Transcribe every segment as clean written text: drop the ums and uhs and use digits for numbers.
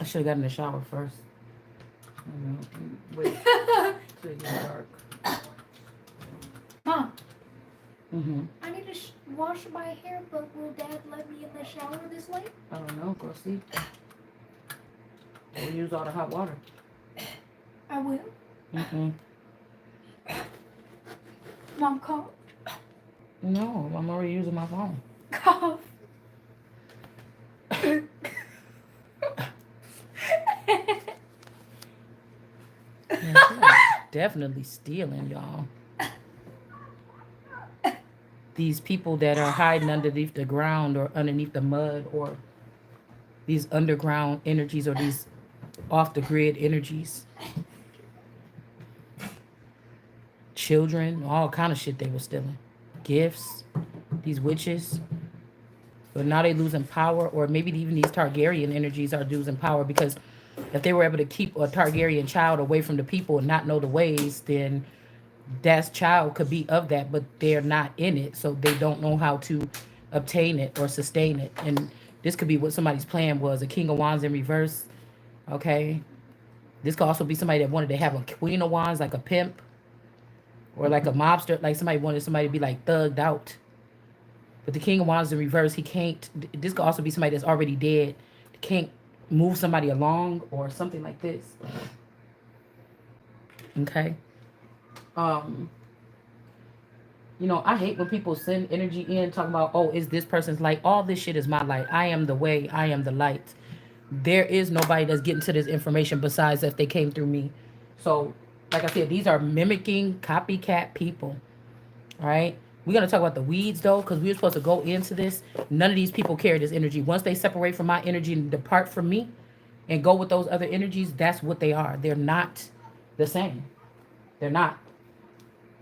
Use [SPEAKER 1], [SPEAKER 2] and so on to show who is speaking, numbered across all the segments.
[SPEAKER 1] should have gotten in the shower first. Wait till it gets dark.
[SPEAKER 2] Mom.
[SPEAKER 1] Mm-hmm.
[SPEAKER 2] I need to wash my hair, but will Dad let me in the shower this late?
[SPEAKER 1] I don't know. Go see. We'll use all the hot water.
[SPEAKER 2] I will.
[SPEAKER 1] Mm-mm.
[SPEAKER 2] Mom, cough.
[SPEAKER 1] No, I'm already using my phone.
[SPEAKER 2] Cough.
[SPEAKER 1] Definitely stealing, y'all. These people that are hiding underneath the ground or underneath the mud, or these underground energies, or these off the grid energies. Children, all kind of shit they were stealing. Gifts, these witches. But now they losing power, or maybe even these Targaryen energies are losing power, because if they were able to keep a Targaryen child away from the people and not know the ways, then that child could be of that, but they're not in it, so they don't know how to obtain it or sustain it. And this could be what somebody's plan was, a King of Wands in reverse. Okay, this could also be somebody that wanted to have a Queen of Wands, like a pimp, or like a mobster, like somebody wanted somebody to be like thugged out. But the King of Wands in reverse, he can't. This could also be somebody that's already dead, can't move somebody along or something like this. Okay. You know, I hate when people send energy in talking about, oh, is this person's light? All this shit is my light. I am the way. I am the light. There is nobody that's getting to this information besides if they came through me. So, like I said, these are mimicking, copycat people. All right. We're going to talk about the weeds, though, because we were supposed to go into this. None of these people carry this energy. Once they separate from my energy and depart from me and go with those other energies, that's what they are. They're not the same. They're not.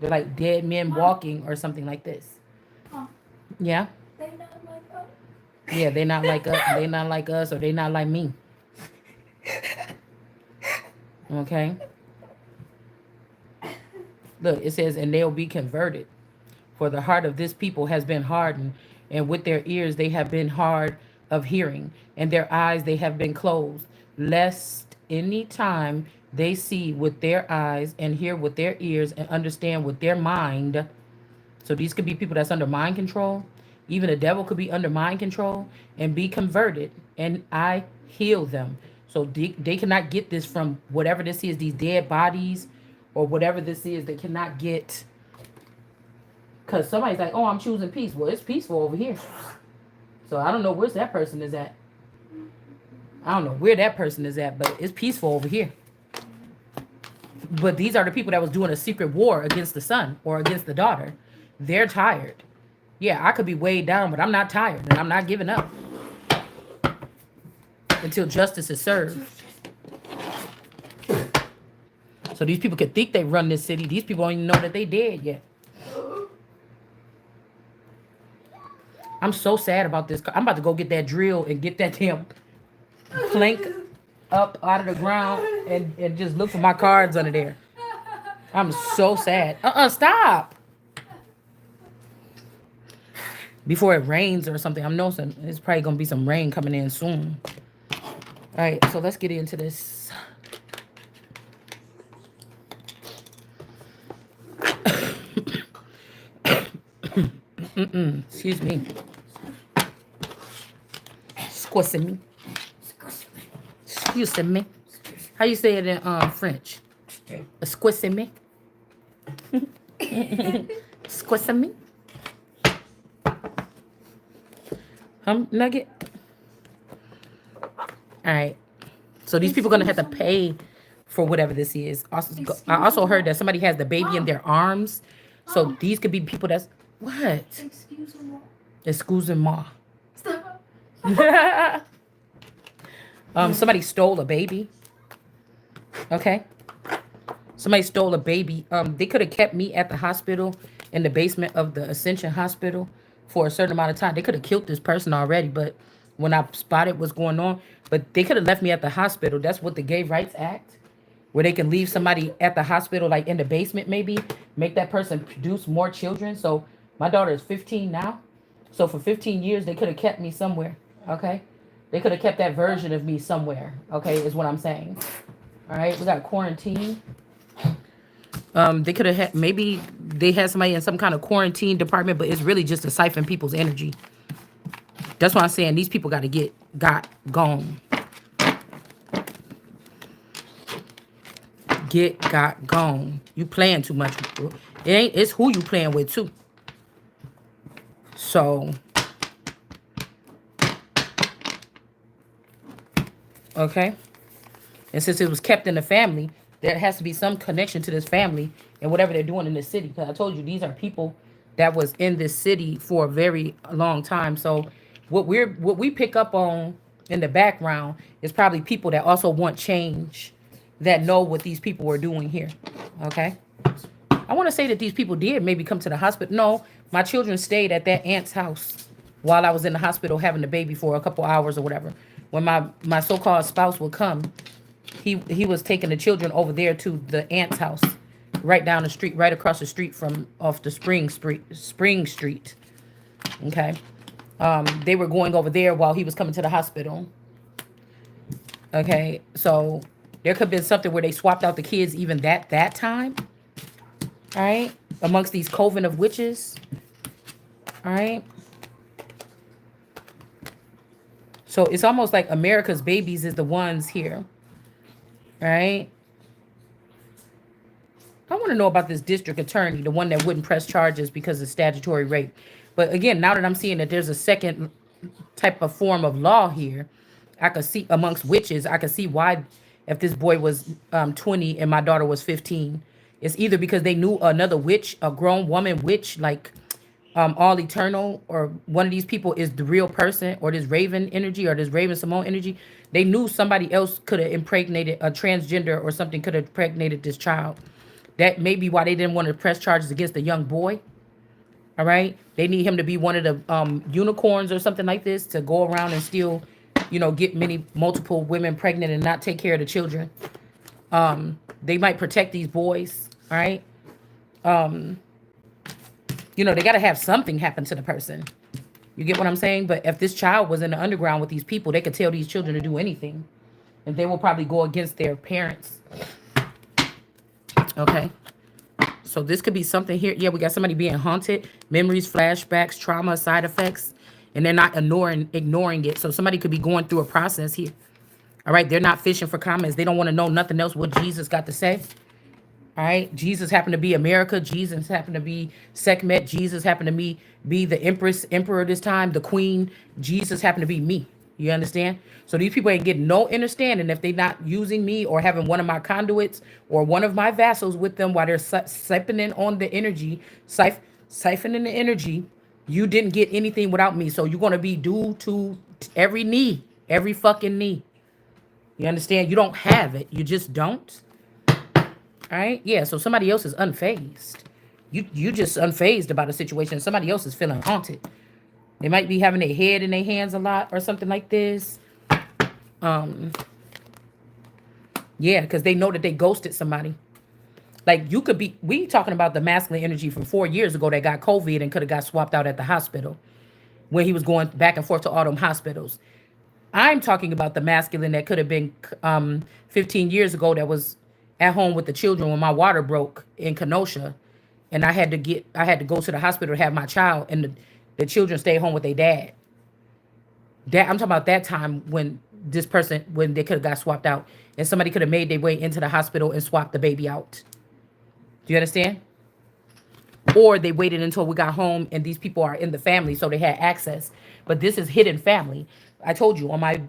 [SPEAKER 1] They're like dead men walking or something like this. Yeah?
[SPEAKER 2] They not like us.
[SPEAKER 1] Yeah, they're not like us. They're not like us, or they're not like me. Okay? Look, it says, and they'll be converted. For the heart of this people has been hardened, and with their ears they have been hard of hearing, and their eyes they have been closed, lest any time they see with their eyes and hear with their ears and understand with their mind. So these could be people that's under mind control. Even the devil could be under mind control and be converted, and I heal them. So they cannot get this from whatever this is, these dead bodies, or whatever this is. They cannot get, because somebody's like, oh, I'm choosing peace. Well, it's peaceful over here. So I don't know where that person is at. I don't know where that person is at, but it's peaceful over here. But these are the people that was doing a secret war against the son or against the daughter. They're tired. Yeah, I could be weighed down, but I'm not tired, and I'm not giving up until justice is served. So these people could think they run this city. These people don't even know that they dead yet. I'm so sad about this. I'm about to go get that drill and get that damn plank up out of the ground and just look for my cards under there. I'm so sad. Stop. Before it rains or something. I'm noticing it's probably going to be some rain coming in soon. All right, so let's get into this. Excuse me. Excuse me. Excuse me. How you say it in French? Excuse me. Excuse me. Nugget. All right. So these people are gonna have to pay for whatever this is. I also heard that somebody has the baby in their arms. So these could be people that's what? Excuse-moi.
[SPEAKER 2] Stop.
[SPEAKER 1] Somebody stole a baby. Okay. Somebody stole a baby. They could have kept me at the hospital in the basement of the Ascension Hospital for a certain amount of time. They could have killed this person already, but when I spotted what's going on, but they could have left me at the hospital. That's what the Gay Rights Act, where they can leave somebody at the hospital, like in the basement, maybe make that person produce more children. So my daughter is 15 now. So for 15 years, they could have kept me somewhere. Okay. They could have kept that version of me somewhere. Okay, is what I'm saying. All right, we got quarantine. They could have had, maybe they had somebody in some kind of quarantine department, but it's really just to siphon people's energy. That's why I'm saying these people got to got gone. Got gone. You playing too much. It's who you playing with too. So, okay. And since it was kept in the family, there has to be some connection to this family and whatever they're doing in this city. Because I told you these are people that was in this city for a very long time. So what we pick up on in the background is probably people that also want change, that know what these people were doing here. Okay. I want to say that these people did maybe come to the hospital. No, my children stayed at that aunt's house while I was in the hospital having the baby for a couple hours or whatever. When my so-called spouse would come, he was taking the children over there to the aunt's house, right down the street, right across the street from off the Spring Street. Okay, they were going over there while he was coming to the hospital. Okay, so there could have been something where they swapped out the kids even that time. All right, amongst these coven of witches. All right. So it's almost like America's babies is the ones here. Right? I want to know about this district attorney, the one that wouldn't press charges because of statutory rape. But again, now that I'm seeing that there's a second type of form of law here, I could see amongst witches, I could see why if this boy was 20 and my daughter was 15. It's either because they knew another witch, a grown woman witch, like all eternal, or one of these people is the real person, or this Raven energy, or this Raven Simone energy. They knew somebody else could have impregnated a transgender or something, could have impregnated this child. That may be why they didn't want to press charges against the young boy. All right, they need him to be one of the unicorns or something like this to go around and still, get multiple women pregnant and not take care of the children. They might protect these boys. All right. They got to have something happen to the person. You get what I'm saying? But if this child was in the underground with these people, they could tell these children to do anything. And they will probably go against their parents. Okay. So this could be something here. Yeah, we got somebody being haunted. Memories, flashbacks, trauma, side effects. And they're not ignoring it. So somebody could be going through a process here. All right. They're not fishing for comments. They don't want to know nothing else what Jesus got to say. All right. Jesus happened to be America. Jesus happened to be Sekhmet. Jesus happened to be the emperor this time, the queen. Jesus happened to be me. You understand? So these people ain't getting no understanding if they're not using me or having one of my conduits or one of my vassals with them while they're siphoning on the energy, siphoning the energy. You didn't get anything without me. So you're going to be due to every knee, every fucking knee. You understand? You don't have it. You just don't. All right. Yeah. So somebody else is unfazed. You just unfazed about a situation. Somebody else is feeling haunted. They might be having their head in their hands a lot or something like this. Yeah, because they know that they ghosted somebody. Like we talking about the masculine energy from 4 years ago that got COVID and could have got swapped out at the hospital when he was going back and forth to all them hospitals. I'm talking about the masculine that could have been 15 years ago that was at home with the children when my water broke in Kenosha, and I had to go to the hospital to have my child, and the children stayed home with their dad. I'm talking about that time when they could have got swapped out, and somebody could have made their way into the hospital and swapped the baby out. Do you understand? Or they waited until we got home and these people are in the family, so they had access. But this is hidden family. I told you on my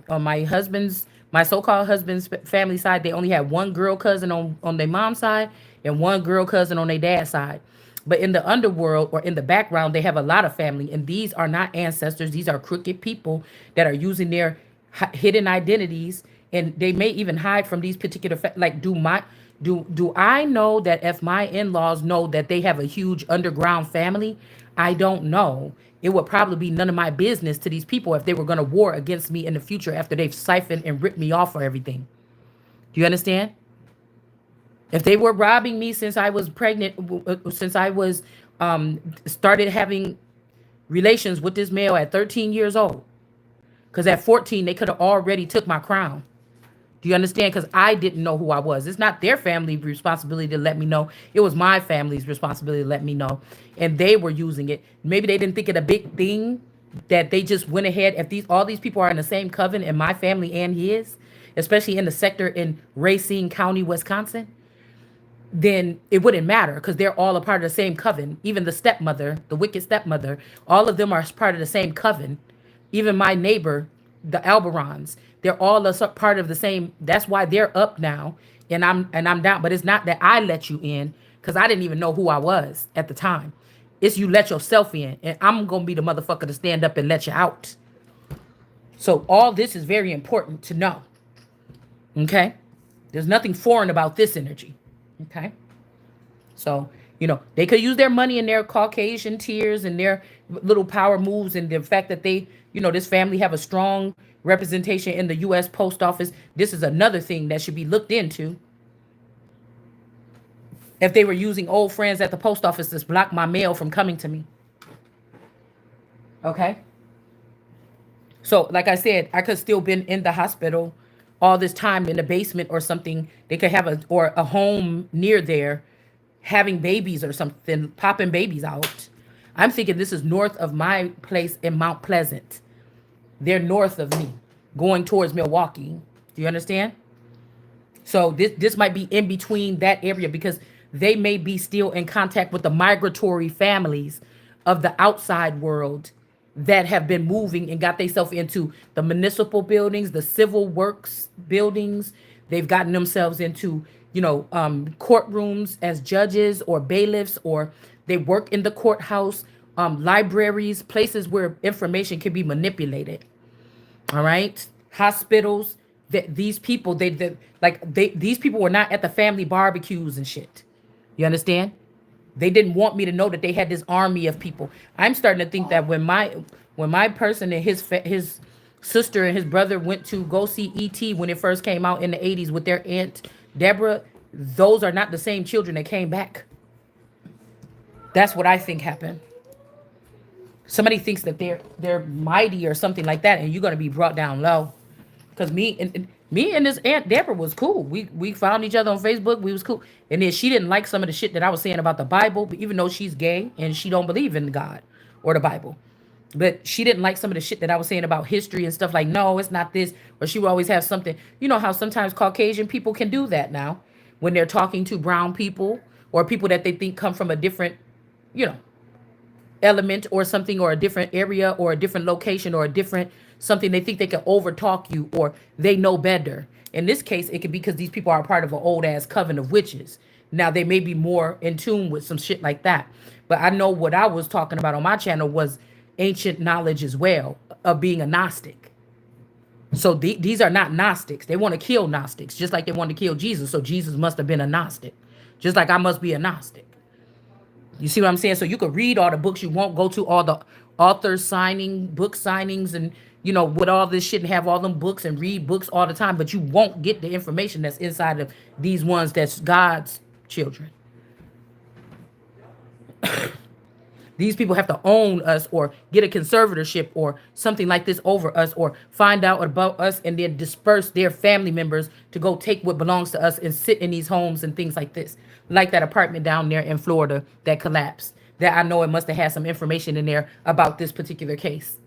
[SPEAKER 1] so-called husband's family side, they only had one girl cousin on their mom's side and one girl cousin on their dad's side. But in the underworld or in the background, they have a lot of family. And these are not ancestors. These are crooked people that are using their hidden identities. And they may even hide from these particular, do I know that if my in-laws know that they have a huge underground family? I don't know. It would probably be none of my business to these people if they were going to war against me in the future after they've siphoned and ripped me off for everything. Do you understand? If they were robbing me since I was pregnant, since I was started having relations with this male at 13 years old, Because at 14, they could have already took my crown. Do you understand? Because I didn't know who I was. It's not their family responsibility to let me know. It was my family's responsibility to let me know. And they were using it. Maybe they didn't think it a big thing that they just went ahead. If these all these people are in the same coven, and my family and his, especially in the sector in Racine County, Wisconsin, then it wouldn't matter because they're all a part of the same coven. Even the stepmother, the wicked stepmother, all of them are part of the same coven. Even my neighbor, the Alberons, they're all part of the same. That's why they're up now, and I'm down. But it's not that I let you in because I didn't even know who I was at the time. It's you let yourself in, and I'm gonna be the motherfucker to stand up and let you out. So all this is very important to know. Okay, there's nothing foreign about this energy. Okay. So, they could use their money and their Caucasian tears and their little power moves and the fact that they, this family have a strong representation in the U.S. Post Office. This is another thing that should be looked into. If they were using old friends at the post office to block my mail from coming to me. Okay. So, like I said, I could still been in the hospital all this time in the basement or something. They could have a home near there having babies or something, popping babies out. I'm thinking this is north of my place in Mount Pleasant. They're north of me, going towards Milwaukee. Do you understand? So this might be in between that area because they may be still in contact with the migratory families of the outside world that have been moving and got themselves into the municipal buildings, the civil works buildings. They've gotten themselves into, courtrooms as judges or bailiffs, or they work in the courthouse, libraries, places where information can be manipulated. All right. Hospitals. That these people, these people were not at the family barbecues and shit. You understand? They didn't want me to know that they had this army of people. I'm starting to think that when my person and his sister and his brother went to go see E.T. when it first came out in the 80s with their aunt Deborah, those are not the same children that came back. That's what I think happened. Somebody thinks that they're mighty or something like that, and you're gonna be brought down low. Because me and this aunt Deborah was cool. We found each other on Facebook. We was cool. And then she didn't like some of the shit that I was saying about the Bible, but even though she's gay and she don't believe in God or the Bible. But she didn't like some of the shit that I was saying about history and stuff like, no, it's not this. Or she would always have something. You know how sometimes Caucasian people can do that now when they're talking to brown people or people that they think come from a different, element or something, or a different area or a different location or a different something. They think they can overtalk you or they know better. In this case, it could be because these people are part of an old ass coven of witches. Now they may be more in tune with some shit like that. But I know what I was talking about on my channel was ancient knowledge as well of being a Gnostic. So these are not Gnostics. They want to kill Gnostics just like they want to kill Jesus. So Jesus must have been a Gnostic, just like I must be a Gnostic. You see what I'm saying? So you could read all the books you want, go to all the authors signing, book signings, and with all this shit and have all them books and read books all the time, but you won't get the information that's inside of these ones that's God's children. These people have to own us or get a conservatorship or something like this over us or find out about us and then disperse their family members to go take what belongs to us and sit in these homes and things like this. Like that apartment down there in Florida that collapsed. That I know it must have had some information in there about this particular case.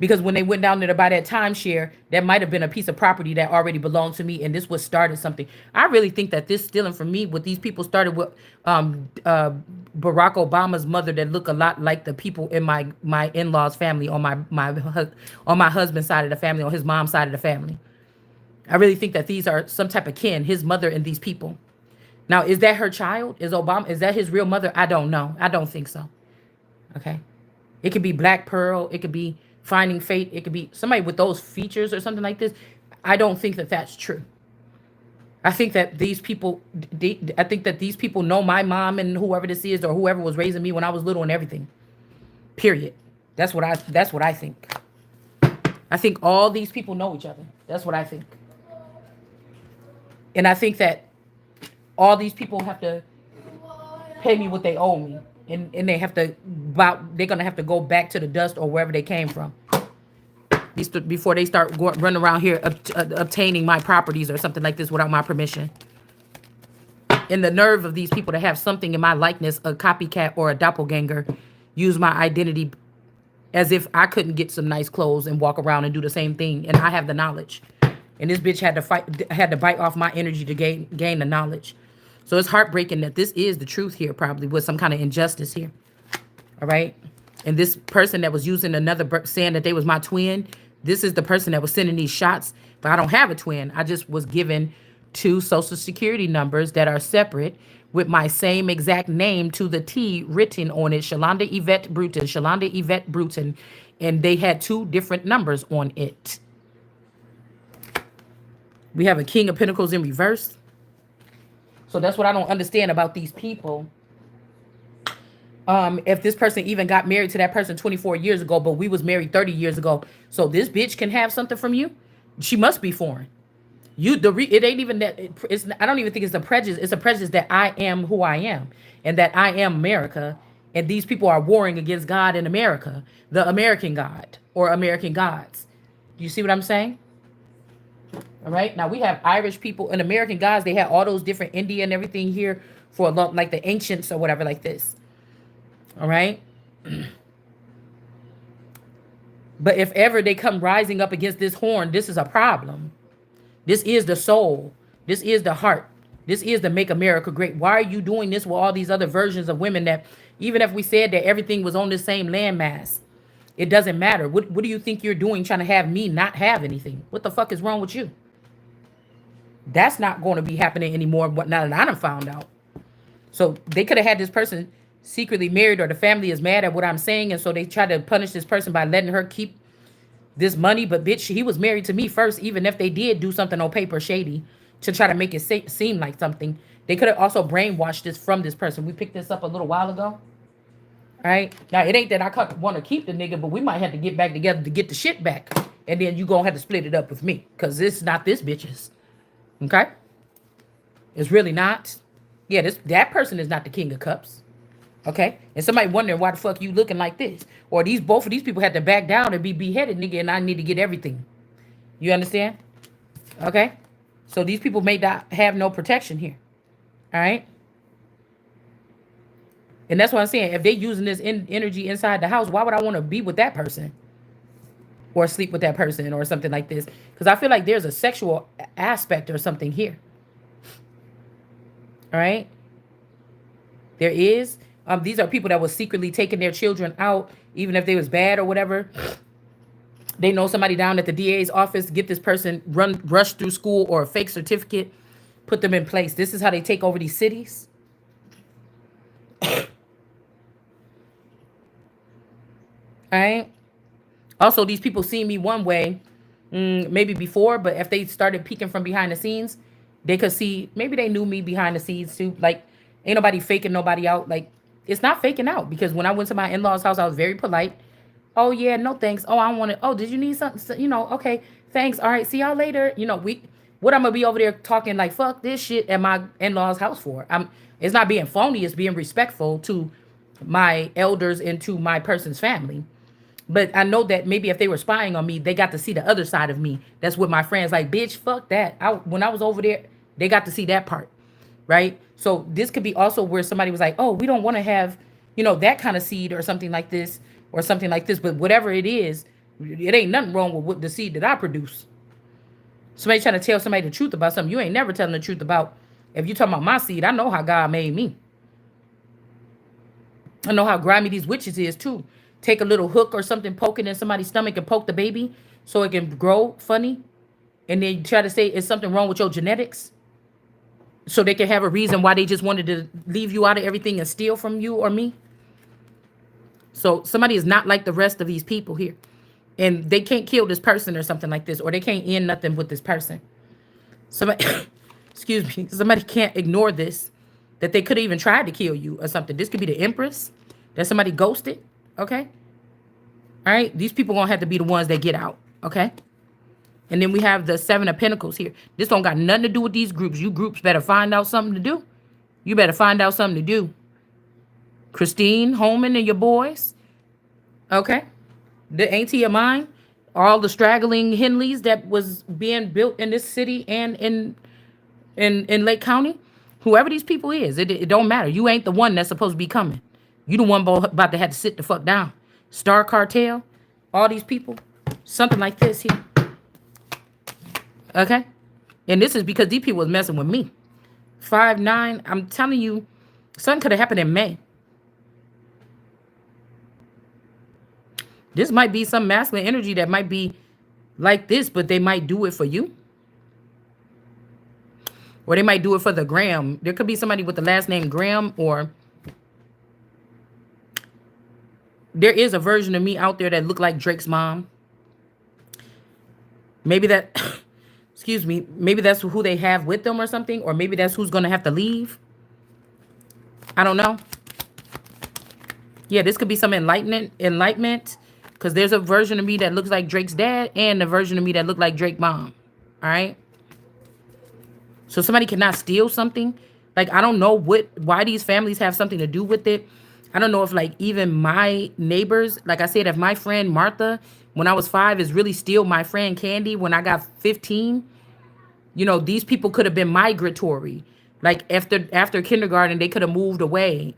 [SPEAKER 1] Because when they went down there to buy that timeshare, that might have been a piece of property that already belonged to me, and this was started something. I really think that this stealing from me, what these people started with Barack Obama's mother, that look a lot like the people in my in-laws' family on my husband's side of the family, on his mom's side of the family. I really think that these are some type of kin, his mother and these people. Now, is that her child? Is that his real mother? I don't know. I don't think so. Okay. It could be Black Pearl. It could be Finding Fate. It could be somebody with those features or something like this. I don't think that that's true. I think that these people know my mom and whoever this is or whoever was raising me when I was little and everything. Period. That's what I think. I think all these people know each other. That's what I think. And I think that all these people have to pay me what they owe me. and they're gonna have to go back to the dust or wherever they came from. Before they start running around here obtaining my properties or something like this without my permission. And the nerve of these people to have something in my likeness, a copycat or a doppelganger, use my identity as if I couldn't get some nice clothes and walk around and do the same thing, and I have the knowledge. And this bitch had to bite off my energy to gain the knowledge. So it's heartbreaking that this is the truth here, probably with some kind of injustice here. All right. And this person that was using saying that they was my twin, this is the person that was sending these shots. But I don't have a twin. I just was given 2 social security numbers that are separate with my same exact name to the T written on it, Shalonda Yvette Bruton, Shalonda Yvette Bruton. And they had 2 different numbers on it. We have a King of Pentacles in reverse. So that's what I don't understand about these people. If this person even got married to that person 24 years ago, but we was married 30 years ago. So this bitch can have something from you? She must be foreign. It ain't even that. I don't even think it's a prejudice. It's a prejudice that I am who I am and that I am America. And these people are warring against God in America, the American God or American gods. Do you see what I'm saying? All right. Now we have Irish people and American gods. They had all those different India and everything here for a long, like the ancients or whatever like this. All right. But if ever they come rising up against this horn, this is a problem. This is the soul. This is the heart. This is the make America great. Why are you doing this with all these other versions of women that even if we said that everything was on the same landmass, it doesn't matter. What do you think you're doing trying to have me not have anything? What the fuck is wrong with you? That's not going to be happening anymore. What now that I done found out. So they could have had this person secretly married, or the family is mad at what I'm saying, and so they try to punish this person by letting her keep this money. But bitch, he was married to me first, even if they did do something on paper shady to try to make it seem like something. They could have also brainwashed this from this person. We picked this up a little while ago. All right. Now, it ain't that I want to keep the nigga, but we might have to get back together to get the shit back. And then you going to have to split it up with me, because it's not this bitch's. Okay? It's really not. Yeah, that person is not the King of Cups. Okay? And somebody wondering why the fuck you looking like this. Or both of these people had to back down and be beheaded, nigga, and I need to get everything. You understand? Okay? So these people may not have no protection here. All right? And that's what I'm saying. If they using this energy inside the house, why would I want to be with that person? Or sleep with that person or something like this? Because I feel like there's a sexual aspect or something here. All right? There is. These are people that was secretly taking their children out, even if they was bad or whatever. They know somebody down at the DA's office, get this person rush through school or a fake certificate, put them in place. This is how they take over these cities. All right. Also, these people see me one way, maybe before, but if they started peeking from behind the scenes, they could see, maybe they knew me behind the scenes too. Like, ain't nobody faking nobody out. Like, it's not faking out, because when I went to my in-laws' house, I was very polite. Oh, yeah, no thanks. Oh, I want it. Oh, did you need something? You know, okay, thanks. All right, see y'all later. You know, what I'm going to be over there talking like, fuck this shit at my in-laws' house for? It's not being phony. It's being respectful to my elders and to my person's family. But I know that maybe if they were spying on me, they got to see the other side of me. That's what my friends like, bitch, fuck that. When I was over there, they got to see that part, right? So this could be also where somebody was like, oh, we don't want to have, that kind of seed or something like this or something like this. But whatever it is, it ain't nothing wrong with what the seed that I produce. Somebody trying to tell somebody the truth about something you ain't never telling the truth about. If you talking about my seed, I know how God made me. I know how grimy these witches is too. Take a little hook or something, poke it in somebody's stomach and poke the baby so it can grow funny. And then try to say it's something wrong with your genetics. So they can have a reason why they just wanted to leave you out of everything and steal from you or me. So somebody is not like the rest of these people here. And they can't kill this person or something like this. Or they can't end nothing with this person. Somebody, excuse me, somebody can't ignore this. That they could have even tried to kill you or something. This could be the Empress. That somebody ghosted. Okay? All right? These people going to have to be the ones that get out. Okay? And then we have the 7 of Pentacles here. This don't got nothing to do with these groups. You groups better find out something to do. You better find out something to do. Christine Holman and your boys. Okay. The auntie of mine, all the straggling Henleys that was being built in this city and in Lake County, whoever these people is, it don't matter. You ain't the one that's supposed to be coming. You the one about to have to sit the fuck down. Star Cartel, all these people, something like this here. Okay, and this is because these people was messing with me. 5'9", I'm telling you, something could have happened in May. This might be some masculine energy that might be like this, but they might do it for you. Or they might do it for the Graham. There could be somebody with the last name Graham, or there is a version of me out there that look like Drake's mom. Maybe that, excuse me, maybe that's who they have with them or something, or maybe that's who's going to have to leave. I don't know. Yeah, this could be some enlightenment, because there's a version of me that looks like Drake's dad and a version of me that look like Drake's mom. All right? So somebody cannot steal something. Like, I don't know why these families have something to do with it. I don't know if, like, even my neighbors, like I said, if my friend Martha, when I was 5, is really still my friend Candy when I got 15, you know, these people could have been migratory. Like, after kindergarten, they could have moved away,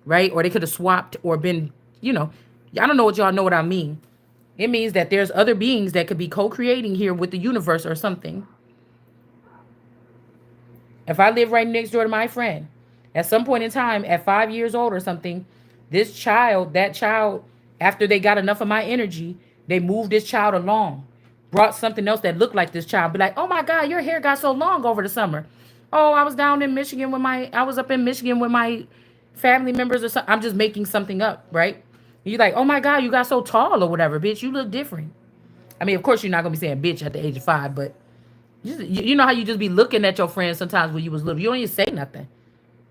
[SPEAKER 1] right? Or they could have swapped or been, you know, I don't know what y'all know what I mean. It means that there's other beings that could be co-creating here with the universe or something. If I live right next door to my friend, at some point in time, at 5 years old or something, that child, after they got enough of my energy, they moved this child along, brought something else that looked like this child. Be like, oh my God, your hair got so long over the summer. Oh, I was up in Michigan with my family members or something. I'm just making something up, right? You're like, oh my God, you got so tall or whatever, bitch. You look different. I mean, of course, you're not going to be saying bitch at the age of 5, but you know how you just be looking at your friends sometimes when you was little. You don't even say nothing.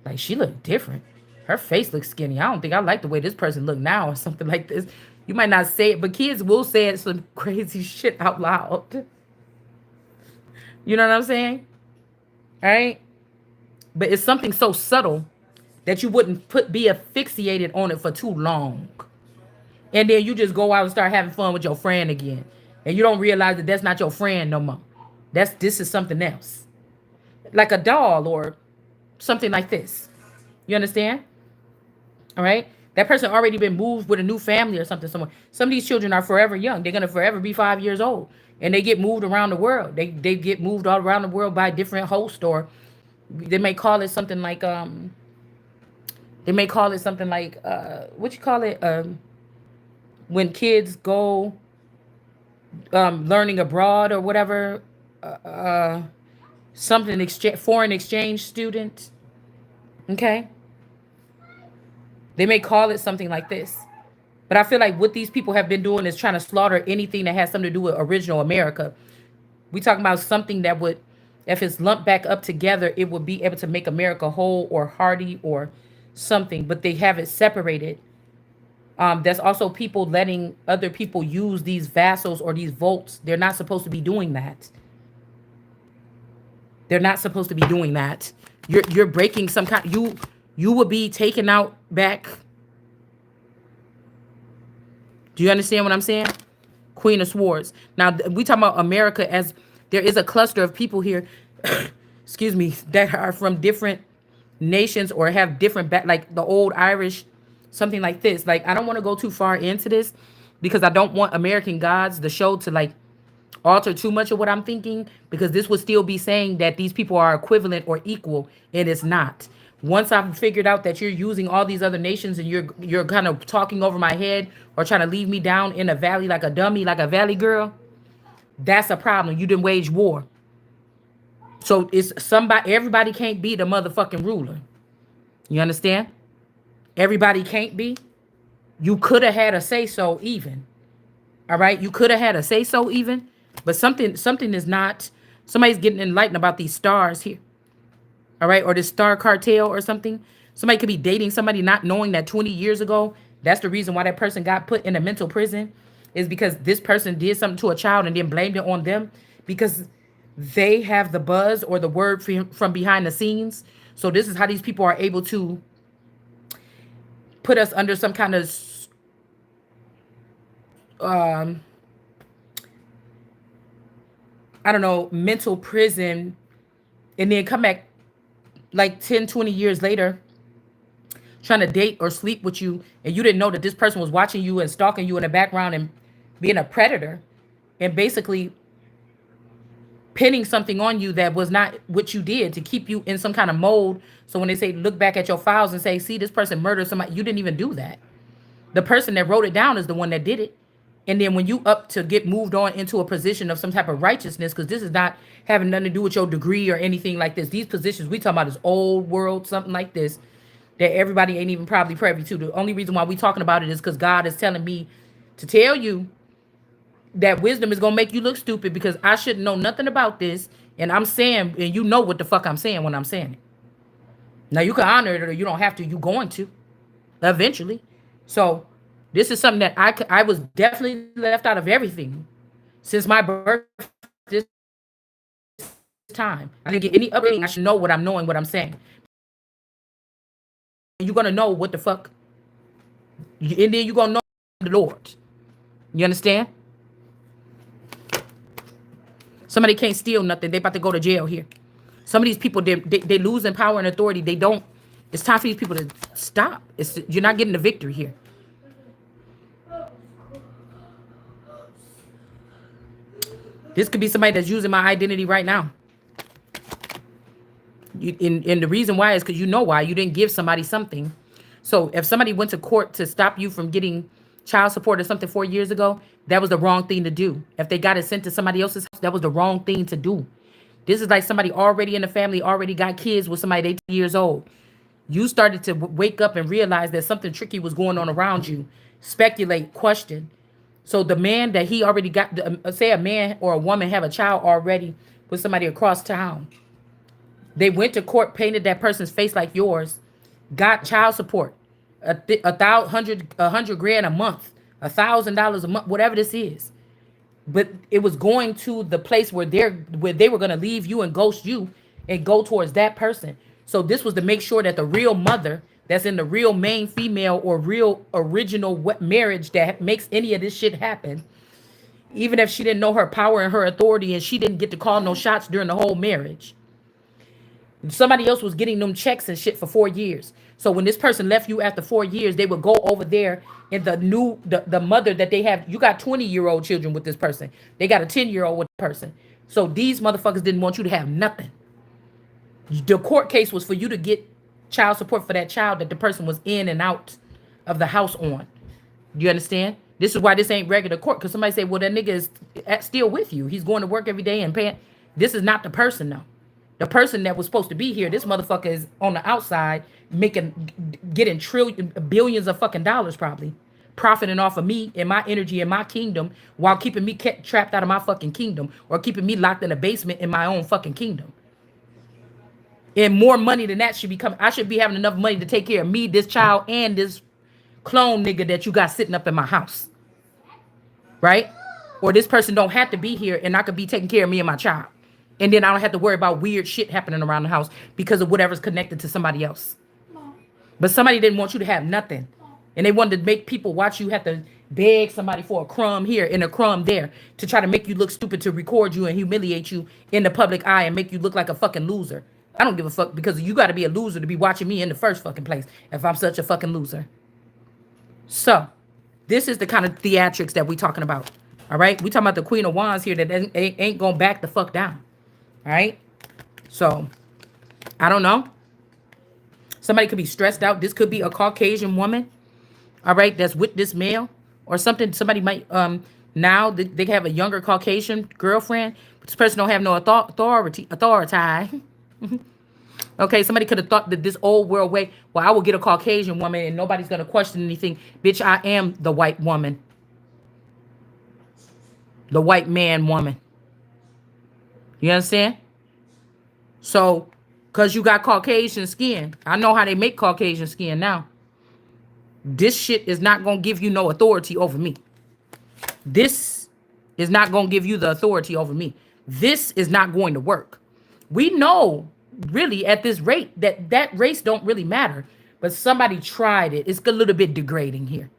[SPEAKER 1] Like, she looked different. Her face looks skinny. I don't think I like the way this person look now or something like this. You might not say it, but kids will say it some crazy shit out loud. You know what I'm saying? All right? But it's something so subtle that you wouldn't be asphyxiated on it for too long. And then you just go out and start having fun with your friend again. And you don't realize that that's not your friend no more. This is something else. Like a doll or something like this. You understand? All right? That person already been moved with a new family or something somewhere. Some of these children are forever young. They're going to forever be 5 years old. And they get moved around the world. They get moved all around the world by different hosts, or they may call it something like what you call it? When kids go learning abroad or whatever, foreign exchange student. Okay, they may call it something like this, but I feel like what these people have been doing is trying to slaughter anything that has something to do with original America. We talking about something that would, if it's lumped back up together, it would be able to make America whole or hearty or something, but they have it separated. There's also people letting other people use these vassals or these votes. They're not supposed to be doing that. They're not supposed to be doing that. You're breaking some kind. You will be taken out back. Do you understand what I'm saying? Queen of Swords. Now we talking about America as there is a cluster of people here. Excuse me, that are from different nations or have different like the old Irish. Something like this. Like, I don't want to go too far into this because I don't want American Gods, the show, to like alter too much of what I'm thinking, because this would still be saying that these people are equivalent or equal, and it's not. Once I've figured out that you're using all these other nations and you're kind of talking over my head or trying to leave me down in a valley like a dummy, like a valley girl, that's a problem. You didn't wage war. So everybody can't be the motherfucking ruler. You understand? Everybody can't be. You could have had a say-so even. All right? You could have had a say-so even. But something is not. Somebody's getting enlightened about these stars here. All right? Or this star cartel or something. Somebody could be dating somebody not knowing that 20 years ago, that's the reason why that person got put in a mental prison, is because this person did something to a child and then blamed it on them because they have the buzz or the word from behind the scenes. So this is how these people are able to put us under some kind of um I don't know, mental prison, and then come back like 10, 20 years later trying to date or sleep with you, and you didn't know that this person was watching you and stalking you in the background and being a predator and basically pinning something on you that was not what you did to keep you in some kind of mode. So when they say look back at your files and say, see, this person murdered somebody, you didn't even do that. The person that wrote it down is the one that did it. And then when you up to get moved on into a position of some type of righteousness, because this is not having nothing to do with your degree or anything like this. These positions we talking about is old world, something like this, that everybody ain't even probably privy to. The only reason why we talking about it is because God is telling me to tell you that wisdom is gonna make you look stupid, because I shouldn't know nothing about this. And I'm saying, and you know what the fuck I'm saying when I'm saying it. Now you can honor it or you don't have to. You going to eventually. So this is something that I was definitely left out of everything since my birth. This time I didn't get any updating. I should know what I'm knowing, what I'm saying. You're gonna know what the fuck, and then you're gonna know the Lord. You understand? Somebody can't steal nothing. They about to go to jail here. Some of these people, they losing power and authority. They don't. It's time for these people to stop. You're not getting the victory here. This could be somebody that's using my identity right now. And the reason why is because you know why. You didn't give somebody something. So if somebody went to court to stop you from getting child support or something 4 years ago, that was the wrong thing to do. If they got it sent to somebody else's house, that was the wrong thing to do. This is like somebody already in the family, already got kids with somebody 18 years old. You started to wake up and realize that something tricky was going on around you. Speculate, question. So the man that he already got, say a man or a woman have a child already with somebody across town. They went to court, painted that person's face like yours, got child support, a hundred grand a month, $1,000 a month, whatever this is. But it was going to the place where they were gonna leave you and ghost you and go towards that person. So this was to make sure that the real mother that's in the real main female or real original marriage that makes any of this shit happen, even if she didn't know her power and her authority and she didn't get to call no shots during the whole marriage. Somebody else was getting them checks and shit for 4 years. So when this person left you after 4 years, they would go over there and the mother that they have, you got 20-year-old children with this person. They got a 10-year-old with the person. So these motherfuckers didn't want you to have nothing. The court case was for you to get child support for that child that the person was in and out of the house on. Do you understand? This is why this ain't regular court. Because somebody say, well, that nigga is still with you. He's going to work every day and paying. This is not the person, though. The person that was supposed to be here, this motherfucker is on the outside getting billions of fucking dollars probably, profiting off of me and my energy in my kingdom while keeping me trapped out of my fucking kingdom or keeping me locked in a basement in my own fucking kingdom. And more money than that should be coming. I should be having enough money to take care of me, this child, and this clone nigga that you got sitting up in my house. Right? Or this person don't have to be here and I could be taking care of me and my child. And then I don't have to worry about weird shit happening around the house because of whatever's connected to somebody else. But somebody didn't want you to have nothing. And they wanted to make people watch you have to beg somebody for a crumb here and a crumb there to try to make you look stupid, to record you and humiliate you in the public eye and make you look like a fucking loser. I don't give a fuck, because you got to be a loser to be watching me in the first fucking place if I'm such a fucking loser. So this is the kind of theatrics that we talking about. All right. We talking about the Queen of Wands here that ain't going to back the fuck down. All right. So I don't know. Somebody could be stressed out. This could be a Caucasian woman. All right. That's with this male or something. Somebody might now they have a younger Caucasian girlfriend. But this person don't have no authority. Okay, somebody could have thought that this old world way, well, I will get a Caucasian woman and nobody's going to question anything. Bitch, I am the white woman. The white man woman. You understand? So, because you got Caucasian skin, I know how they make Caucasian skin now. This shit is not going to give you no authority over me. This is not going to give you the authority over me. This is not going to work. We know really at this rate that race don't really matter. but somebody tried it. It's a little bit degrading here.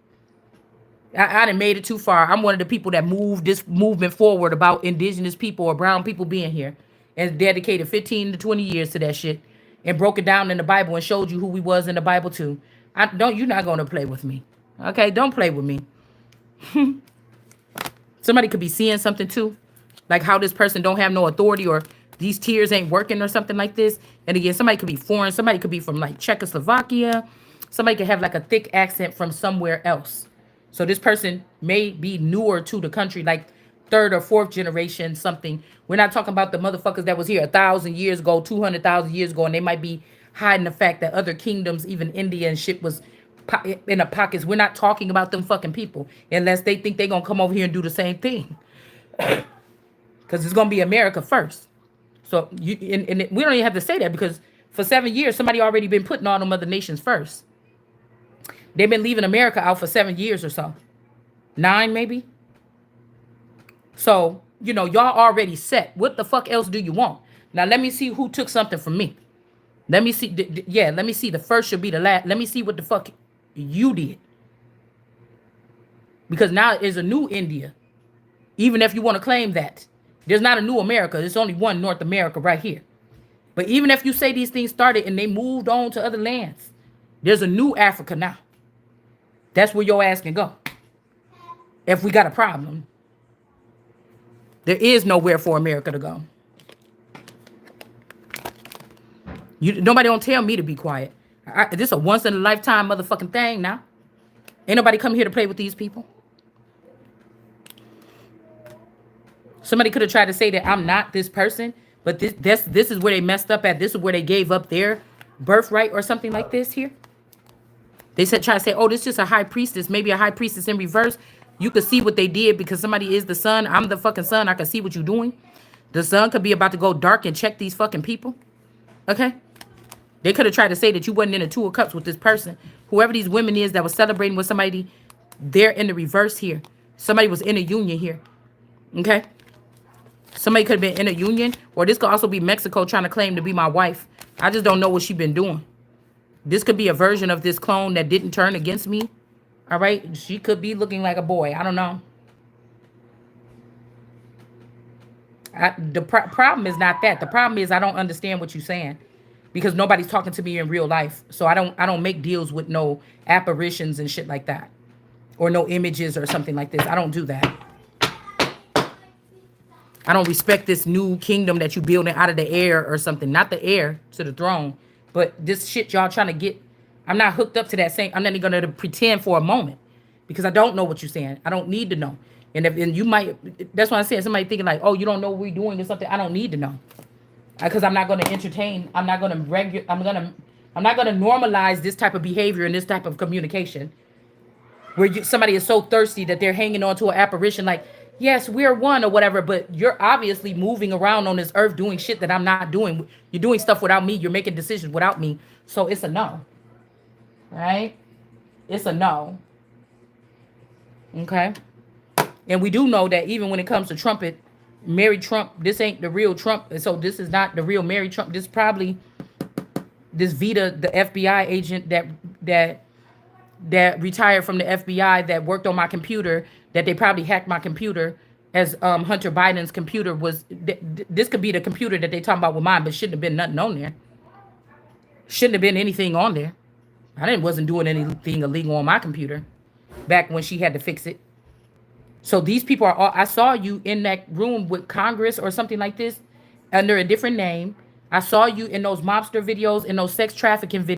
[SPEAKER 1] I done made it too far. I'm one of the people that moved this movement forward about indigenous people or brown people being here and dedicated 15 to 20 years to that shit and broke it down in the Bible and showed you who we was in the Bible too. You're not gonna play with me. Okay, don't play with me. Somebody could be seeing something too, like how this person don't have no authority or these tears ain't working or something like this. And again, somebody could be foreign. Somebody could be from like Czechoslovakia. Somebody could have like a thick accent from somewhere else. So this person may be newer to the country, like third or fourth generation something. We're not talking about the motherfuckers that was here 1,000 years ago, 200,000 years ago, and they might be hiding the fact that other kingdoms, even India and shit, was in the pockets. We're not talking about them fucking people unless they think they're gonna come over here and do the same thing, because it's gonna be America first. So we don't even have to say that, because for 7 years somebody already been putting all them other nations first. They've been leaving America out for 7 years or so, 9 maybe. So y'all already set. What the fuck else do you want? Now let me see who took something from me. Let me see. Yeah, let me see. The first should be the last. Let me see what the fuck you did. Because now there's a new India. Even if you want to claim that. There's not a new America. There's only one North America right here. But even if you say these things started and they moved on to other lands, there's a new Africa now. That's where your ass can go. If we got a problem. There is nowhere for America to go. Nobody don't tell me to be quiet. This is a once in a lifetime motherfucking thing now. Ain't nobody come here to play with these people. Somebody could have tried to say that I'm not this person, but this is where they messed up at. This is where they gave up their birthright or something like this here. They try to say, oh, this is just a high priestess, maybe a high priestess in reverse. You could see what they did because somebody is the sun. I'm the fucking sun. I can see what you're doing. The sun could be about to go dark and check these fucking people. Okay? They could have tried to say that you wasn't in a 2 of cups with this person. Whoever these women is that was celebrating with somebody, they're in the reverse here. Somebody was in a union here. Okay? Somebody could have been in a union, or this could also be Mexico trying to claim to be my wife. I just don't know what she's been doing. This could be a version of this clone that didn't turn against me. All right? She could be looking like a boy. I don't know. The problem is not that. The problem is I don't understand what you're saying, because nobody's talking to me in real life. So I don't make deals with no apparitions and shit like that, or no images or something like this. I don't do that. I don't respect this new kingdom that you building out of the air or something. Not the heir to the throne, but this shit y'all trying to get. I'm not hooked up to that same. I'm not even gonna pretend for a moment, because I don't know what you're saying. I don't need to know. And you might. That's why I said somebody thinking like, oh, you don't know what we're doing or something. I don't need to know, because I'm not gonna entertain. I'm not gonna normalize this type of behavior and this type of communication, where somebody is so thirsty that they're hanging on to an apparition like, yes, we're one or whatever, but you're obviously moving around on this earth doing shit that I'm not doing. You're doing stuff without me. You're making decisions without me. So it's a no. Right? It's a no. Okay? And we do know that even when it comes to Trumpet, Mary Trump, this ain't the real Trump. And so this is not the real Mary Trump. This is probably this Vita, the FBI agent that retired from the FBI, that worked on my computer, that they probably hacked my computer as Hunter Biden's computer was. This could be the computer that they talking about with mine, but shouldn't have been nothing on there. Shouldn't have been anything on there. Wasn't doing anything illegal on my computer back when she had to fix it. So these people are all, I saw you in that room with Congress or something like this under a different name. I saw you in those mobster videos, in those sex trafficking videos.